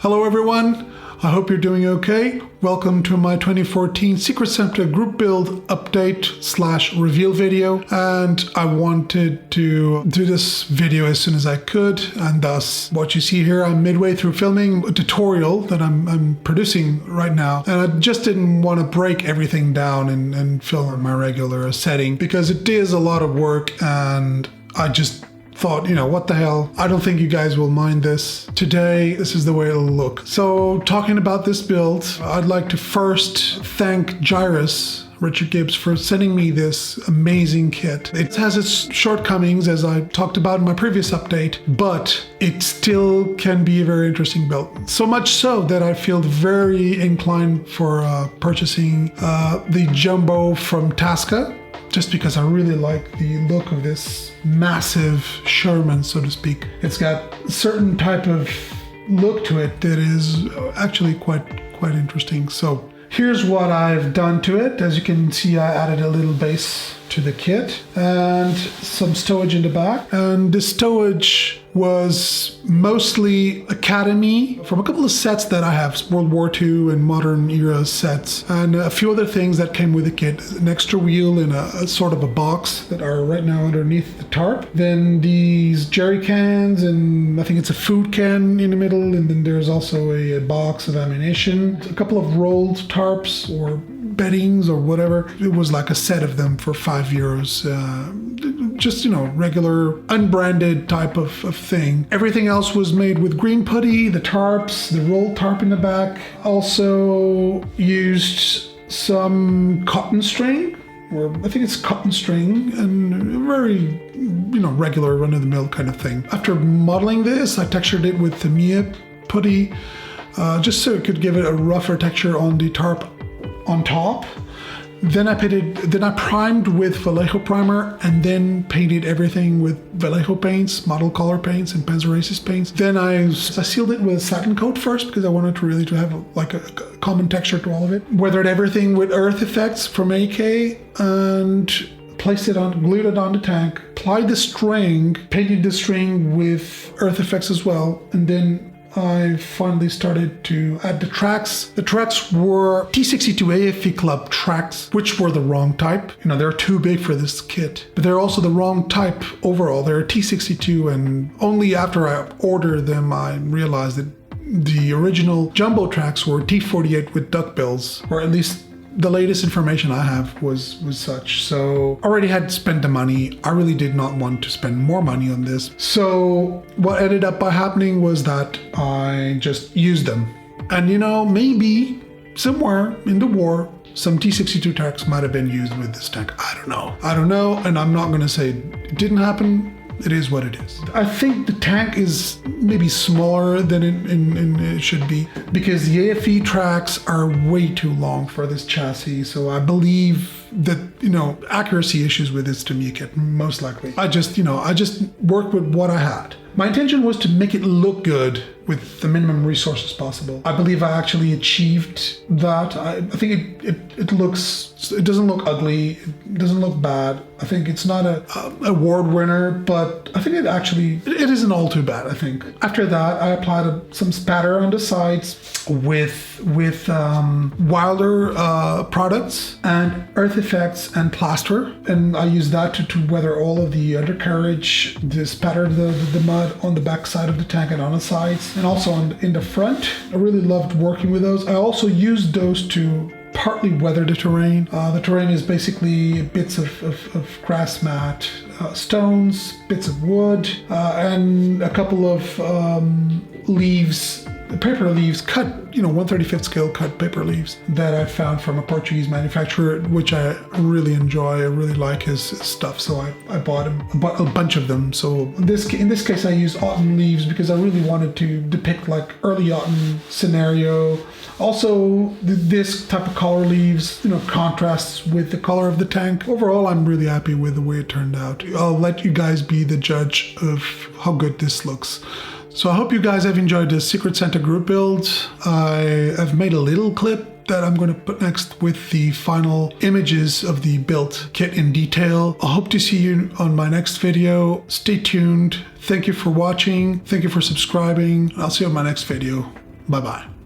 Hello everyone, I hope you're doing okay. Welcome to my 2014 Secret Santa group build update / reveal video, and I wanted to do this video as soon as I could, and thus what you see here, I'm midway through filming a tutorial that I'm producing right now, and I just didn't want to break everything down and film in my regular setting because it is a lot of work, and I just thought, what the hell? I don't think you guys will mind this. Today, this is the way it'll look. So, talking about this build, I'd like to first thank Gyruss, Richard Gibbs, for sending me this amazing kit. It has its shortcomings, as I talked about in my previous update, but it still can be a very interesting build. So much so that I feel very inclined for purchasing the Jumbo from Tasca, just because I really like the look of this massive Sherman, so to speak. It's got a certain type of look to it that is actually quite interesting. So here's what I've done to it. As you can see, I added a little base to the kit and some stowage in the back. And the stowage was mostly Academy from a couple of sets that I have, World War II and modern era sets, and a few other things that came with the kit. An extra wheel in a sort of a box that are right now underneath the tarp. Then these jerry cans, and I think it's a food can in the middle, and then there's also a box of ammunition, a couple of rolled tarps or beddings or whatever. It was like a set of them for €5. Just, regular unbranded type of thing. Everything else was made with green putty, the tarps, the rolled tarp in the back. Also used some cotton string, or I think it's cotton string, and very, regular run-of-the-mill kind of thing. After modeling this, I textured it with Tamiya putty, just so it could give it a rougher texture on the tarp on top. Then I primed with Vallejo primer, and then painted everything with Vallejo paints, model color paints, and Panzeracist paints. Then I sealed it with satin coat first because I wanted to have like a common texture to all of it. Weathered everything with earth effects from AK and glued it on the tank. Applied the string, painted the string with earth effects as well, and then I finally started to add the tracks. The tracks were T62 AFV Club tracks, which were the wrong type. They're too big for this kit, but they're also the wrong type overall. They're T62, and only after I ordered them, I realized that the original Jumbo tracks were T48 with duckbills, or at least the latest information I have was such. So I already had spent the money. I really did not want to spend more money on this. So what ended up by happening was that I just used them. And maybe somewhere in the war, some T62 tanks might have been used with this tank. I don't know. And I'm not going to say it didn't happen. It is what it is. I think the tank is maybe smaller than it should be, because the AFE tracks are way too long for this chassis. So I believe that, accuracy issues with this Tamiya kit, most likely. I just worked with what I had. My intention was to make it look good with the minimum resources possible. I believe I actually achieved that. I think it doesn't look ugly, it doesn't look bad. I think it's not a award winner, but I think it isn't all too bad, I think. After that, I applied some spatter on the sides with Wilder products and earth effects and plaster, and I used that to weather all of the undercarriage, to spatter the mud on the back side of the tank and on the sides, and also in the front. I really loved working with those. I also used those to partly weather the terrain. The terrain is basically bits of grass mat, stones, bits of wood, and a couple of leaves, paper leaves, cut, 1/35th scale cut paper leaves that I found from a Portuguese manufacturer, which I really enjoy. I really like his stuff, so I bought a bunch of them. So in this case, I used autumn leaves because I really wanted to depict like early autumn scenario. Also, this type of color leaves, contrasts with the color of the tank. Overall, I'm really happy with the way it turned out. I'll let you guys be the judge of how good this looks. So I hope you guys have enjoyed this Secret Santa group build. I have made a little clip that I'm going to put next with the final images of the built kit in detail. I hope to see you on my next video. Stay tuned. Thank you for watching. Thank you for subscribing. I'll see you on my next video. Bye-bye.